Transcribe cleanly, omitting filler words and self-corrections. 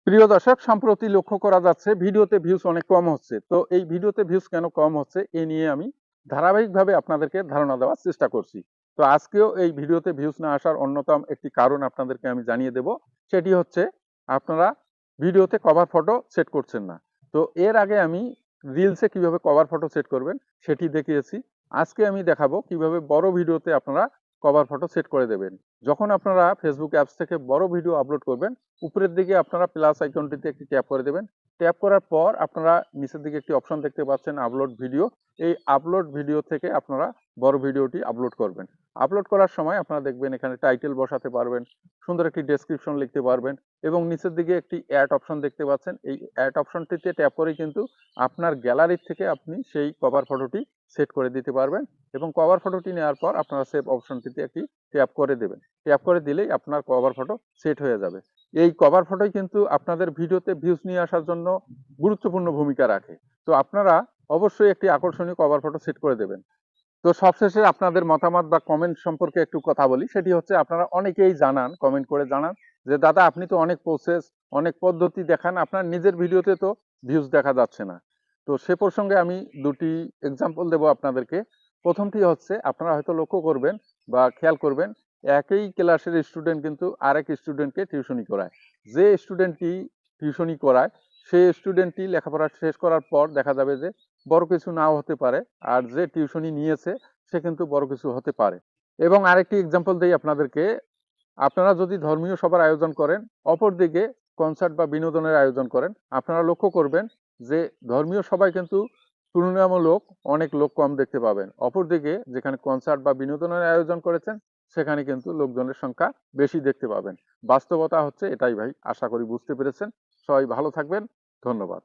প্রিয় দর্শক, সম্প্রতি লক্ষ্য করা যাচ্ছে ভিডিওতে ভিউজ অনেক কম হচ্ছে। তো এই ভিডিওতে ভিউজ কেন কম হচ্ছে এ নিয়ে আমি ধারাবাহিকভাবে আপনাদেরকে ধারণা দেওয়ার চেষ্টা করছি। তো আজকেও এই ভিডিওতে ভিউজ না আসার অন্যতম একটি কারণ আপনাদেরকে আমি জানিয়ে দেব। সেটি হচ্ছে আপনারা ভিডিওতে কভার ফটো সেট করছেন না। তো এর আগে আমি রিলসে কিভাবে কভার ফটো সেট করবেন সেটি দেখিয়েছি। আজকে আমি দেখাবো কিভাবে বড় ভিডিওতে আপনারা কভার ফটো সেট করে দেবেন। যখন আপনারা ফেসবুক অ্যাপস থেকে বড় ভিডিও আপলোড করবেন, উপরের দিকে আপনারা প্লাস আইকনটিতে একটি ট্যাপ করে দেবেন। ট্যাপ করার পর আপনারা নিচের দিকে একটি অপশন দেখতে পাচ্ছেন আপলোড ভিডিও। এই আপলোড ভিডিও থেকে আপনারা বড় ভিডিওটি আপলোড করবেন। আপলোড করার সময় আপনারা দেখবেন এখানে টাইটেল বসাতে পারবেন, সুন্দর একটি ডেসক্রিপশন লিখতে পারবেন এবং নিচের দিকে একটি অ্যাড অপশন দেখতে পাচ্ছেন। এই অ্যাড অপশনটিতে ট্যাপ করে কিন্তু আপনার গ্যালারি থেকে আপনি সেই কভার ফটোটি সেট করে দিতে পারবেন এবং কভার ফটোটি নেওয়ার পর আপনারা সেভ অপশনটিতে একটি ট্যাপ করে দেবেন। ট্যাপ করে দিলেই আপনার কভার ফটো সেট হয়ে যাবে। এই কভার ফটোই কিন্তু আপনাদের ভিডিওতে ভিউজ নিয়ে আসার জন্য গুরুত্বপূর্ণ ভূমিকা রাখে। তো আপনারা অবশ্যই একটি আকর্ষণীয় কভার ফটো সেট করে দেবেন। তো সবশেষে আপনাদের মতামত বা কমেন্ট সম্পর্কে একটু কথা বলি। সেটি হচ্ছে আপনারা অনেকেই জানান, কমেন্ট করে জানান যে দাদা আপনি তো অনেক প্রসেস, অনেক পদ্ধতি দেখান, আপনার নিজের ভিডিওতে তো ভিউজ দেখা যাচ্ছে না। তো সে প্রসঙ্গে আমি দুটি এক্সাম্পল দেব আপনাদেরকে। প্রথমটি হচ্ছে আপনারা হয়তো লক্ষ্য করবেন বা খেয়াল করবেন, একই ক্লাসের স্টুডেন্ট কিন্তু আরেক স্টুডেন্টকে টিউশনি করায়। যে স্টুডেন্টটি টিউশনি করায় সেই স্টুডেন্টটি লেখাপড়া শেষ করার পর দেখা যাবে যে বড় কিছু নাও হতে পারে, আর যে টিউশনি নিয়েছে সে কিন্তু বড় কিছু হতে পারে। এবং আরেকটি এক্সাম্পল দেই আপনাদেরকে, আপনারা যদি ধর্মীয় সভার আয়োজন করেন, অপরদিকে কনসার্ট বা বিনোদনের আয়োজন করেন, আপনারা লক্ষ্য করবেন যে ধর্মীয় সভায় কিন্তু তুলনামূলক অনেক লোক কম দেখতে পাবেন। অপরদিকে যেখানে কনসার্ট বা বিনোদনের আয়োজন করেছেন সেখানে কিন্তু লোকজনের সংখ্যা বেশি দেখতে পাবেন। বাস্তবতা হচ্ছে এটাই ভাই। আশা করি বুঝতে পেরেছেন। সবাই ভালো থাকবেন। ধন্যবাদ।